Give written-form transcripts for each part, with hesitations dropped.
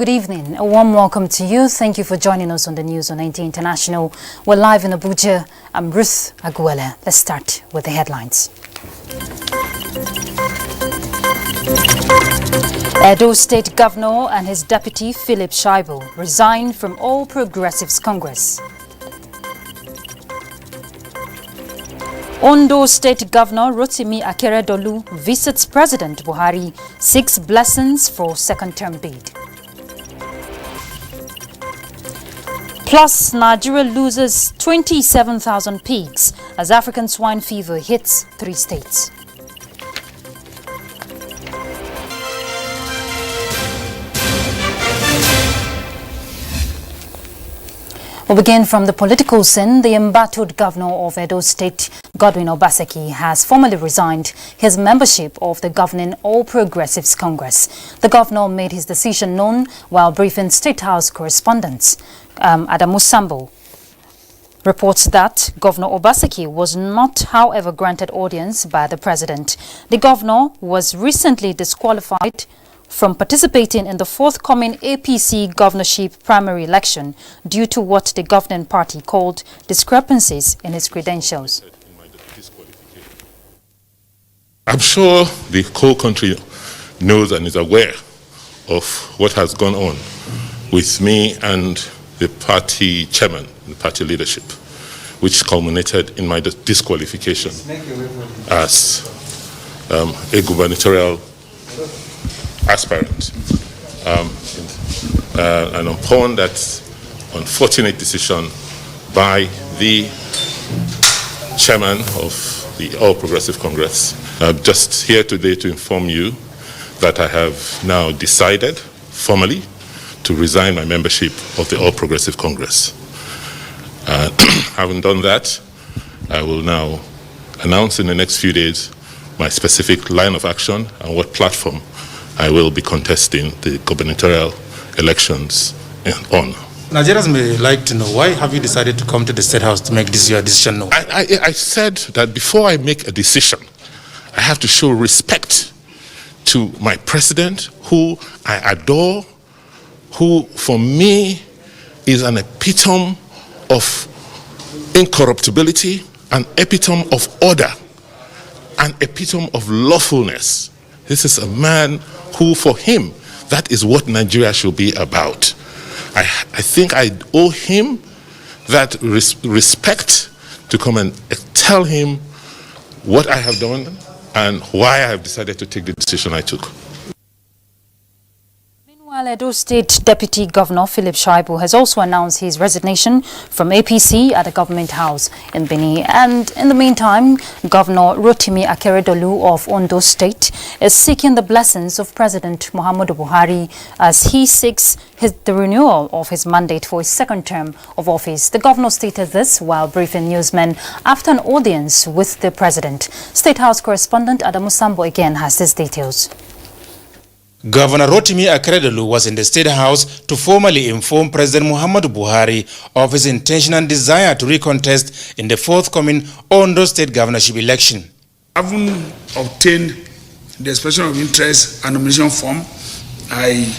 Good evening. A warm welcome to you. Thank you for joining us on the news on NTA International. We're live in Abuja. I'm Ruth Aguele. Let's start with the headlines. Edo State Governor and his deputy Philip Shaibu resigned from All Progressives Congress. Ondo State Governor Rotimi Akeredolu visits President Buhari, seeks blessings for second-term bid. Plus, Nigeria loses 27,000 pigs as African swine fever hits 3 states. We'll begin from the political scene. The embattled governor of Edo State, Godwin Obaseki, has formally resigned his membership of the governing All Progressives Congress. The governor made his decision known while briefing State House correspondents. Adamu Sambo reports that Governor Obaseki was not, however, granted audience by the president. The governor was recently disqualified from participating in the forthcoming APC governorship primary election due to what the governing party called discrepancies in his credentials. I'm sure the whole country knows and is aware of what has gone on with me and the party chairman, the party leadership, which culminated in my disqualification as a gubernatorial aspirant. And upon that unfortunate decision by the chairman of the All Progressive Congress, I'm just here today to inform you that I have now decided formally to resign my membership of the All Progressive Congress. Having done that, I will now announce in the next few days my specific line of action and what platform I will be contesting the gubernatorial elections on. Nigerians may like to know, why have you decided to come to the State House to make this your decision known? I said that before I make a decision, I have to show respect to my president, who I adore, who for me is an epitome of incorruptibility, an epitome of order, an epitome of lawfulness. This is a man who, for him, that is what Nigeria should be about. I think I owe him that respect to come and tell him what I have done and why I have decided to take the decision I took. Meanwhile, Edo State Deputy Governor Philip Shaibu has also announced his resignation from APC at the Government House in Benue. And in the meantime, Governor Rotimi Akeredolu of Ondo State is seeking the blessings of President Muhammadu Buhari as he seeks the renewal of his mandate for his second term of office. The governor stated this while briefing newsmen after an audience with the president. State House correspondent Adamu Sambo again has these details. Governor Rotimi Akeredolu was in the State House to formally inform President Muhammadu Buhari of his intention and desire to recontest in the forthcoming Ondo State governorship election. Having obtained the expression of interest and nomination form, I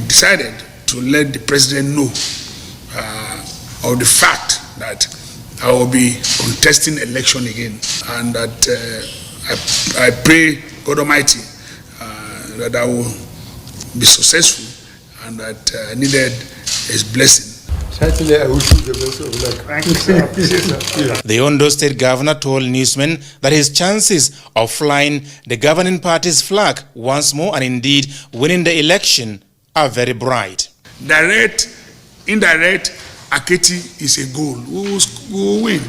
decided to let the president know of the fact that I will be contesting election again, and that I pray God Almighty that I will be successful and that I needed his blessing. The Ondo State Governor told newsmen that his chances of flying the governing party's flag once more and indeed winning the election are very bright. Direct, indirect, Aketi is a goal. We will win.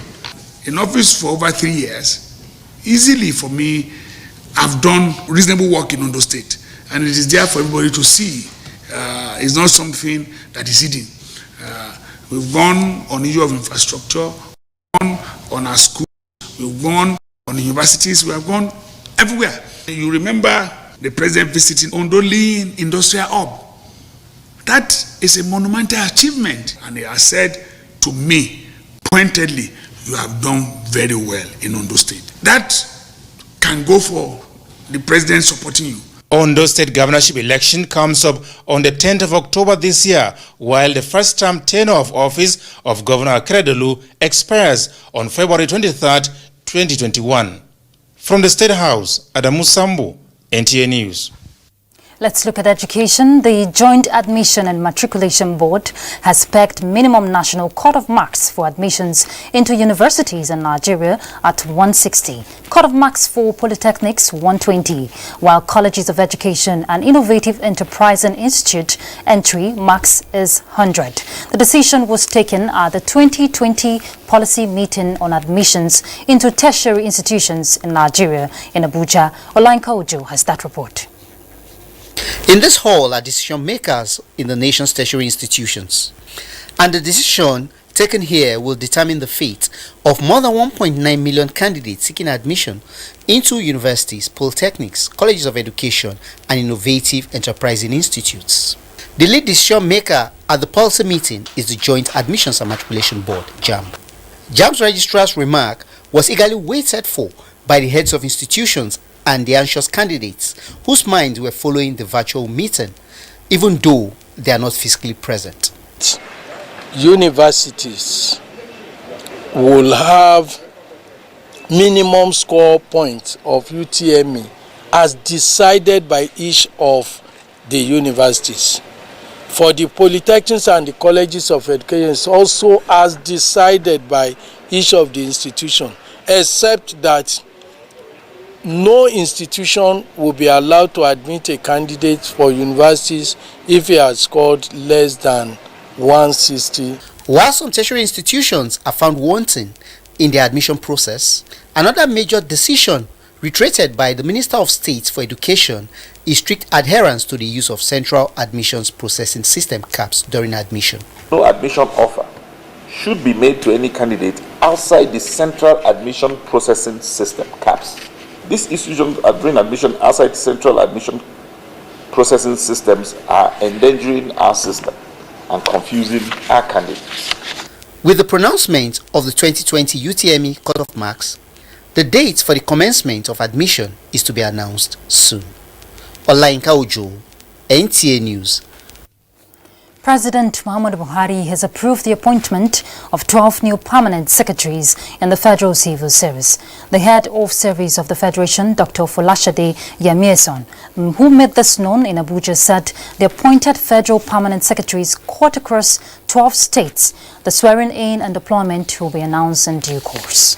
In office for over 3 years, easily for me, I've done reasonable work in Ondo State, and it is there for everybody to see. It's not something that is hidden. We've gone on the issue of infrastructure, gone on our schools, we've gone on the universities, we have gone everywhere. You remember the president visiting Ondo Lean Industrial Hub. That is a monumental achievement, and he has said to me pointedly, you have done very well in Ondo State. That can go for the president supporting you. Ondo State governorship election comes up on the 10th of October this year, while the first-term tenure of office of Governor Akeredolu expires on February 23rd, 2021. From the State House, Adamu Sambu, NTA News. Let's look at education. The Joint Admission and Matriculation Board has pegged minimum national cut-off marks for admissions into universities in Nigeria at 160. Cut-off marks for polytechnics 120, while colleges of education and innovative enterprising institute entry marks is 100. The decision was taken at the 2020 policy meeting on admissions into tertiary institutions in Nigeria in Abuja. Olanka Ojo has that report. In this hall are decision makers in the nation's tertiary institutions, and the decision taken here will determine the fate of more than 1.9 million candidates seeking admission into universities, polytechnics, colleges of education, and innovative enterprising institutes. The lead decision maker at the policy meeting is the Joint Admissions and Matriculation Board, JAMB. JAMB's registrar's remark was eagerly waited for by the heads of institutions and the anxious candidates whose minds were following the virtual meeting, even though they are not physically present. Universities will have minimum score points of UTME as decided by each of the universities. For the polytechnics and the colleges of education, also as decided by each of the institutions, except that no institution will be allowed to admit a candidate for universities if he has scored less than 160. While some tertiary institutions are found wanting in the admission process, another major decision reiterated by the Minister of State for Education is strict adherence to the use of Central Admissions Processing System CAPS during admission. No admission offer should be made to any candidate outside the Central Admission Processing System CAPS. These institutions during admission outside central admission processing systems are endangering our system and confusing our candidates. With the pronouncement of the 2020 UTME cut-off marks, the date for the commencement of admission is to be announced soon. Olanka Ojo, NTA News. President Muhammadu Buhari has approved the appointment of 12 new permanent secretaries in the Federal Civil Service. The head of service of the Federation, Dr. Folashade Yemieson, who made this known in Abuja, said the appointed federal permanent secretaries cut across 12 states. The swearing-in and deployment will be announced in due course.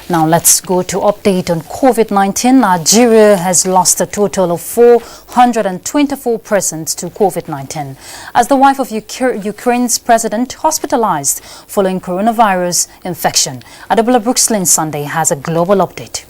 Now let's go to update on COVID-19. Nigeria has lost a total of 424 persons to COVID-19 as the wife of Ukraine's president hospitalized following coronavirus infection. Adebola Brookslyn Sunday has a global update.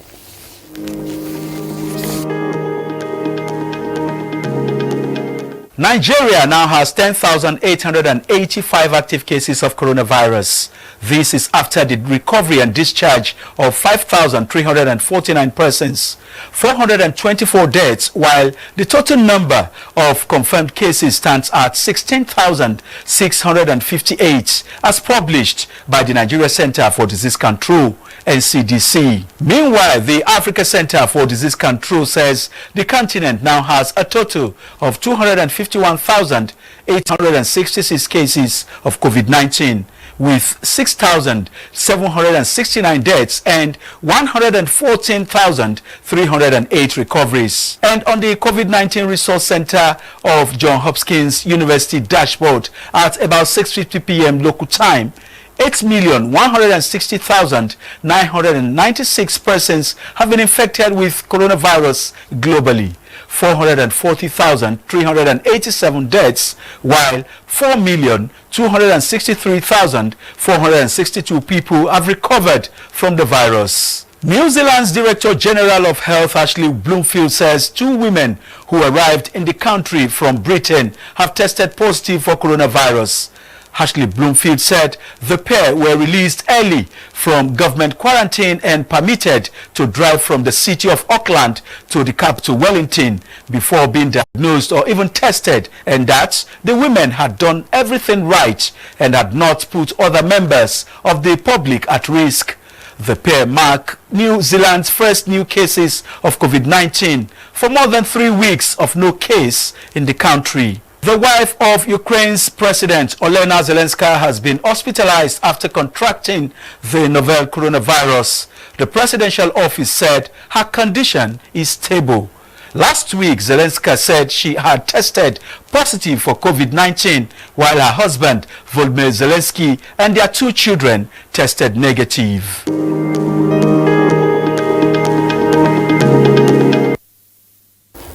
Nigeria now has 10,885 active cases of coronavirus. This is after the recovery and discharge of 5,349 persons, 424 deaths, while the total number of confirmed cases stands at 16,658, as published by the Nigeria Center for Disease Control, NCDC. Meanwhile, the Africa Center for Disease Control says the continent now has a total of 251,866 cases of COVID-19, with 6,769 deaths and 114,308 recoveries. And on the COVID-19 Resource Center of Johns Hopkins University dashboard at about 6:50 p.m. local time, 8,160,996 persons have been infected with coronavirus globally. 440,387 deaths, while 4,263,462 people have recovered from the virus. New Zealand's Director General of Health, Ashley Bloomfield, says 2 women who arrived in the country from Britain have tested positive for coronavirus. Ashley Bloomfield said the pair were released early from government quarantine and permitted to drive from the city of Auckland to the capital Wellington before being diagnosed or even tested, and that the women had done everything right and had not put other members of the public at risk. The pair mark New Zealand's first new cases of COVID-19 for more than 3 weeks of no case in the country. The wife of Ukraine's President Olena Zelenska has been hospitalized after contracting the novel coronavirus. The presidential office said her condition is stable. Last week, Zelenska said she had tested positive for COVID-19, while her husband, Volodymyr Zelensky, and their 2 children tested negative.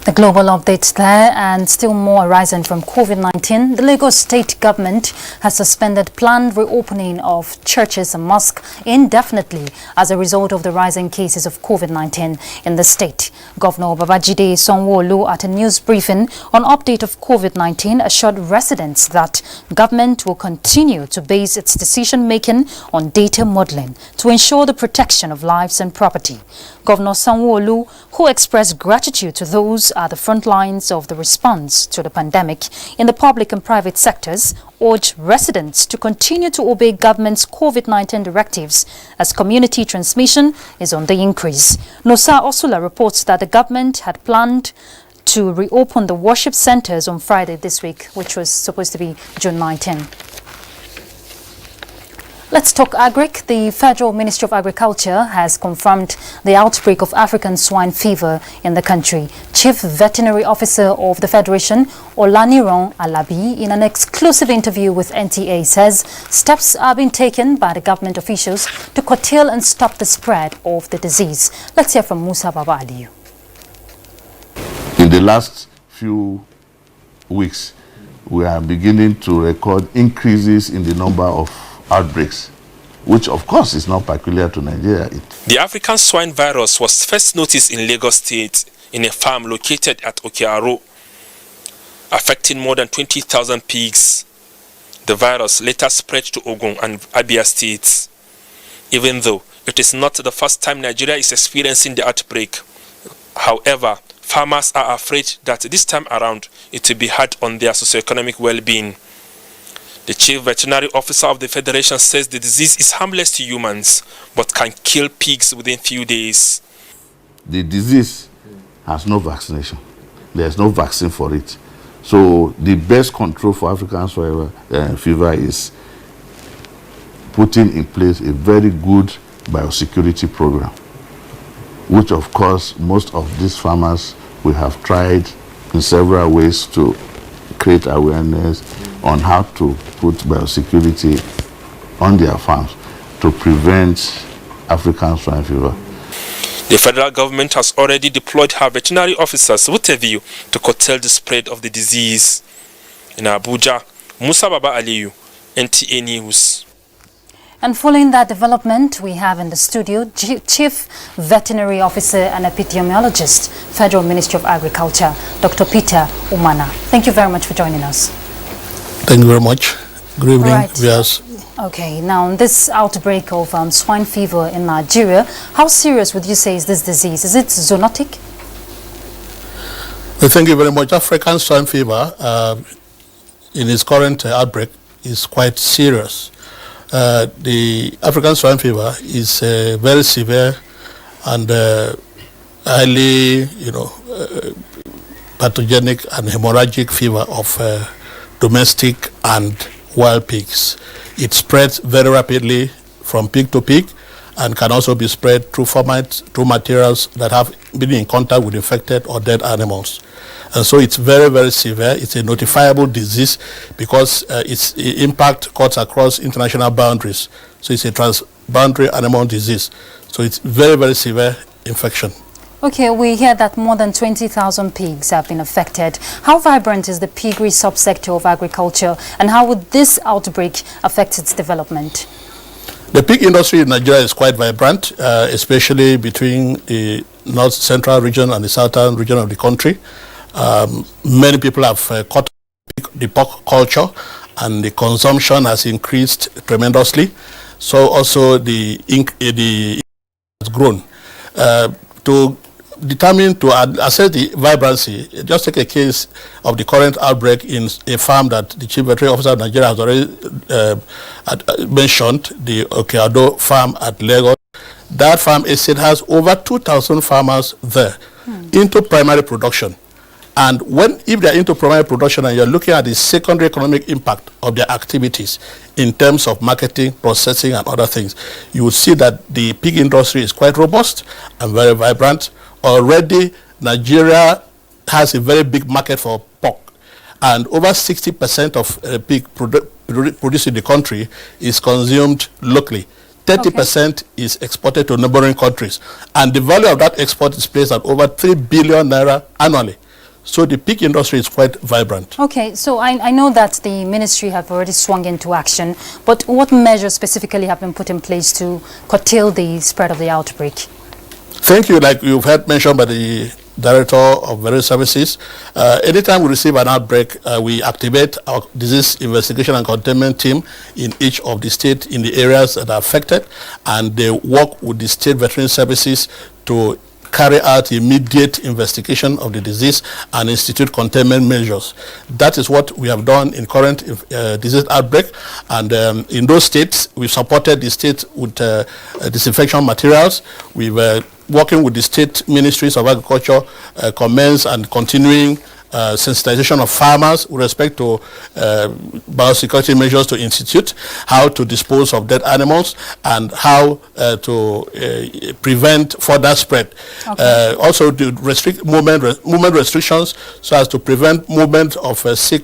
The global updates there, and still more arising from COVID-19. The Lagos state government has suspended planned reopening of churches and mosques indefinitely as a result of the rising cases of COVID-19 in the state. Governor Babajide Sanwo-Olu, at a news briefing on update of COVID-19, assured residents that government will continue to base its decision-making on data modeling to ensure the protection of lives and property. Governor Sanwo-Olu, who expressed gratitude to those at the front lines of the response to the pandemic in the public and private sectors, urged residents to continue to obey government's COVID-19 directives as community transmission is on the increase. Nosa Osula reports that the government had planned to reopen the worship centers on Friday this week, which was supposed to be June 19. Let's talk agric. The Federal Ministry of Agriculture has confirmed the outbreak of African swine fever in the country. Chief Veterinary Officer of the Federation, Olaniran Alabi, in an exclusive interview with NTA, says steps are being taken by the government officials to curtail and stop the spread of the disease. Let's hear from Musa Baba Aliyu. In the last few weeks, we are beginning to record increases in the number of outbreaks, which of course is not peculiar to Nigeria. The African swine virus was first noticed in Lagos State in a farm located at Okearo, affecting more than 20,000 pigs. The virus later spread to Ogun and Abia states. Even though it is not the first time Nigeria is experiencing the outbreak, however, farmers are afraid that this time around it will be hard on their socioeconomic well-being. The Chief Veterinary Officer of the Federation says the disease is harmless to humans, but can kill pigs within few days. The disease has no vaccination. There's no vaccine for it. So the best control for African swine fever is putting in place a very good biosecurity program, which of course most of these farmers we have tried in several ways to create awareness on how to put biosecurity on their farms to prevent African swine fever. The federal government has already deployed her veterinary officers with a view to curtail the spread of the disease. In Abuja, Musa Baba Aliyu, NTA News. And following that development, we have in the studio Chief Veterinary Officer and Epidemiologist, Federal Ministry of Agriculture, Dr. Peter Romana. Thank you very much for joining us. Thank you very much. Good evening. Right. Yes. Okay, now this outbreak of swine fever in Nigeria, how serious would you say is this disease? Is it zoonotic? Well, thank you very much. African swine fever, in its current outbreak, is quite serious. The African swine fever is very severe and highly, pathogenic and hemorrhagic fever of domestic and wild pigs. It spreads very rapidly from pig to pig and can also be spread through materials that have been in contact with infected or dead animals. And so it's very, very severe. It's a notifiable disease because its impact cuts across international boundaries. So it's a transboundary animal disease. So it's very, very severe infection. Okay, we hear that more than 20,000 pigs have been affected. How vibrant is the piggery subsector of agriculture, and how would this outbreak affect its development? The pig industry in Nigeria is quite vibrant, especially between the north-central region and the southern region of the country. Many people have caught the pork culture, and the consumption has increased tremendously. So also the has grown. To assess the vibrancy, just take a case of the current outbreak in a farm that the Chief Veterinary Officer of Nigeria has already mentioned, the Okeado farm at Lagos. That farm estate has over 2,000 farmers there into primary production. And if they're into primary production and you're looking at the secondary economic impact of their activities in terms of marketing, processing, and other things, you will see that the pig industry is quite robust and very vibrant. Already, Nigeria has a very big market for pork, and over 60% of pig produced in the country is consumed locally. 30% is exported to neighboring countries, and the value of that export is placed at over 3 billion naira annually. So the pig industry is quite vibrant. Okay, so I know that the ministry have already swung into action, but what measures specifically have been put in place to curtail the spread of the outbreak? Thank you. Like you've heard mentioned by the Director of Various Services, anytime we receive an outbreak, we activate our disease investigation and containment team in each of the states in the areas that are affected, and they work with the state veterinary services to carry out immediate investigation of the disease and institute containment measures. That is what we have done in current disease outbreak, and in those states we've supported the state with disinfection materials. We've working with the state ministries of agriculture, commence and continuing sensitization of farmers with respect to biosecurity measures to institute, how to dispose of dead animals, and how to prevent further spread. Okay. Also to restrict movement restrictions so as to prevent movement of sick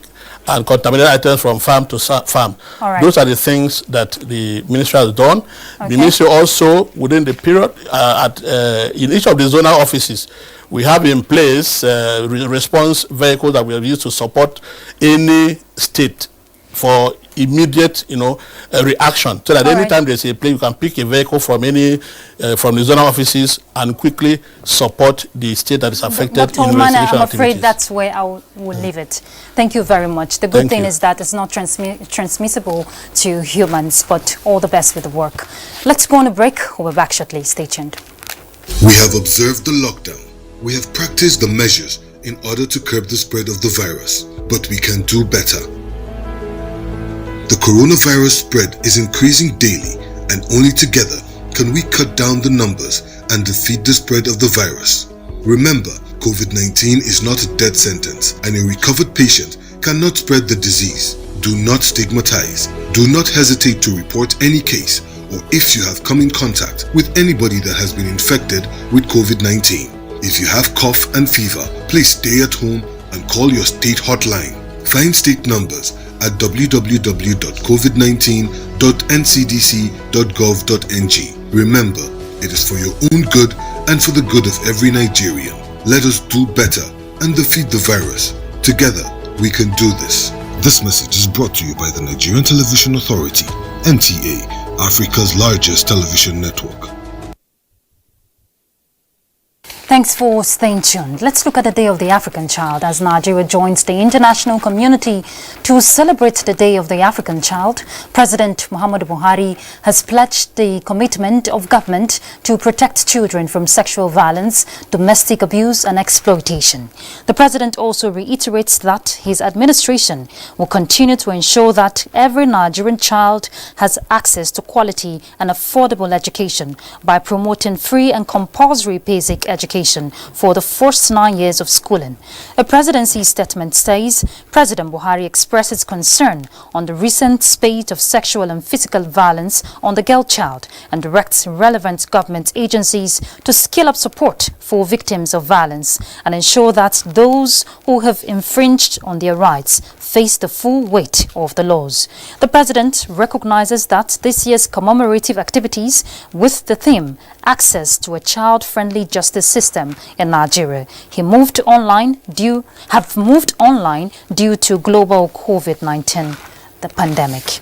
and contaminated items from farm to farm. Right. Those are the things that the ministry has done. Okay. The ministry also, within the period, in each of the zonal offices, we have in place response vehicles that we have used to support any state for immediate, reaction. So that anytime there's a place, you can pick a vehicle from from the zonal offices and quickly support the state that is affected. Dr. Romana, I'm afraid that's where I will leave it. Thank you very much. The good thing is that it's not transmissible to humans, but all the best with the work. Let's go on a break. We'll be back shortly. Stay tuned. We have observed the lockdown. We have practiced the measures in order to curb the spread of the virus, but we can do better. The coronavirus spread is increasing daily, and only together can we cut down the numbers and defeat the spread of the virus. Remember, COVID-19 is not a death sentence, and a recovered patient cannot spread the disease. Do not stigmatize. Do not hesitate to report any case, or if you have come in contact with anybody that has been infected with COVID-19. If you have cough and fever, please stay at home and call your state hotline. Find state numbers at www.covid19.ncdc.gov.ng. Remember, it is for your own good and for the good of every Nigerian. Let us do better and defeat the virus. Together, we can do this. This message is brought to you by the Nigerian Television Authority, NTA, Africa's largest television network. Thanks for staying tuned. Let's look at the Day of the African Child as Nigeria joins the international community to celebrate the Day of the African Child. President Muhammadu Buhari has pledged the commitment of government to protect children from sexual violence, domestic abuse and exploitation. The president also reiterates that his administration will continue to ensure that every Nigerian child has access to quality and affordable education by promoting free and compulsory basic education for the first 9 years of schooling. A presidency statement says President Buhari expresses concern on the recent spate of sexual and physical violence on the girl child and directs relevant government agencies to scale up support for victims of violence and ensure that those who have infringed on their rights face the full weight of the laws. The president recognizes that this year's commemorative activities with the theme Access to a Child-Friendly Justice System in Nigeria have moved online due to global COVID-19, the pandemic.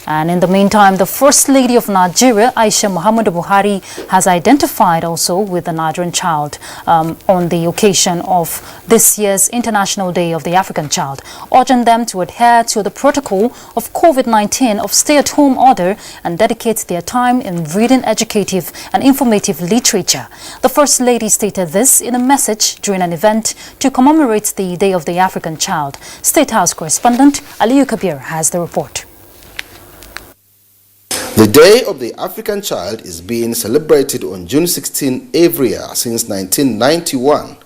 And in the meantime, the First Lady of Nigeria, Aisha Muhammadu Buhari, has identified also with the Nigerian child on the occasion of this year's International Day of the African Child, urging them to adhere to the protocol of COVID-19 of stay-at-home order and dedicate their time in reading educative and informative literature. The First Lady stated this in a message during an event to commemorate the Day of the African Child. State House correspondent Aliyu Kabir has the report. The The Day of the African Child is being celebrated on June 16 every year since 1991.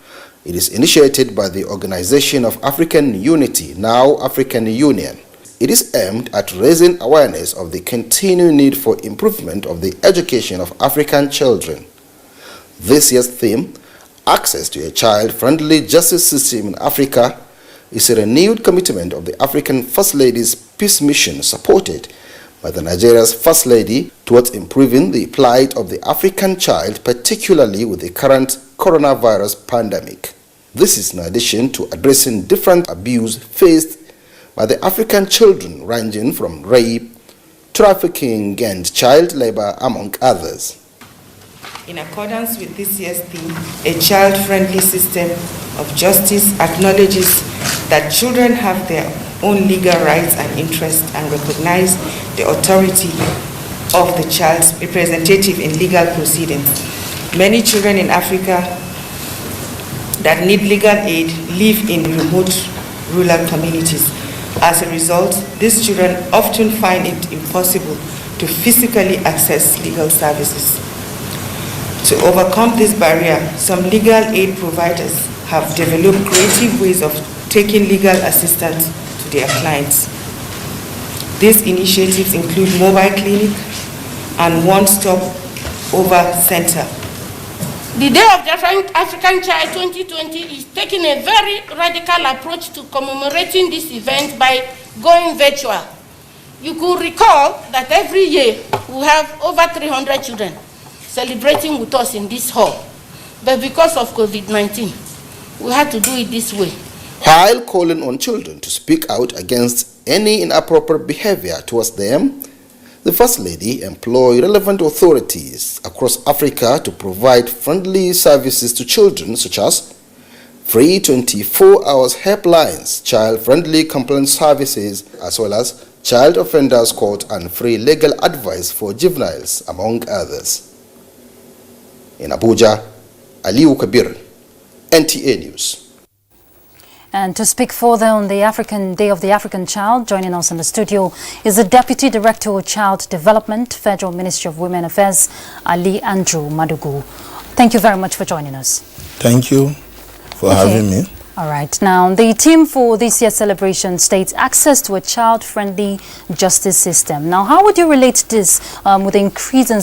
It is initiated by the Organization of African Unity, now African Union. It is aimed at raising awareness of the continuing need for improvement of the education of African children. This year's theme, Access to a Child-Friendly Justice System in Africa, is a renewed commitment of the African First Lady's Peace Mission, supported by the Nigeria's First Lady, towards improving the plight of the African child, particularly with the current coronavirus pandemic. This is in addition to addressing different abuse faced by the African children, ranging from rape, trafficking, and child labor, among others. In accordance with this year's theme, a child-friendly system of justice acknowledges that children have their own legal rights and interests and recognize the authority of the child's representative in legal proceedings. Many children in Africa that need legal aid live in remote rural communities. As a result, these children often find it impossible to physically access legal services. To overcome this barrier, some legal aid providers have developed creative ways of taking legal assistance to their clients. These initiatives include mobile clinic and one-stop over center. The Day of the African Child 2020 is taking a very radical approach to commemorating this event by going virtual. You could recall that every year we have over 300 children celebrating with us in this hall. But because of COVID-19, we had to do it this way. While calling on children to speak out against any inappropriate behavior towards them, the First Lady employed relevant authorities across Africa to provide friendly services to children, such as free 24-hour helplines, child-friendly complaint services, as well as child offenders court and free legal advice for juveniles, among others. In Abuja, Aliu Kabir, NTA News. And to speak further on the African Day of the African Child, joining us in the studio is the Deputy Director of Child Development, Federal Ministry of Women Affairs, Ali Andrew Madugu. Thank you very much for joining us. Thank you for having me. All right. Now, the theme for this year's celebration states access to a child-friendly justice system. Now, how would you relate this with the increase in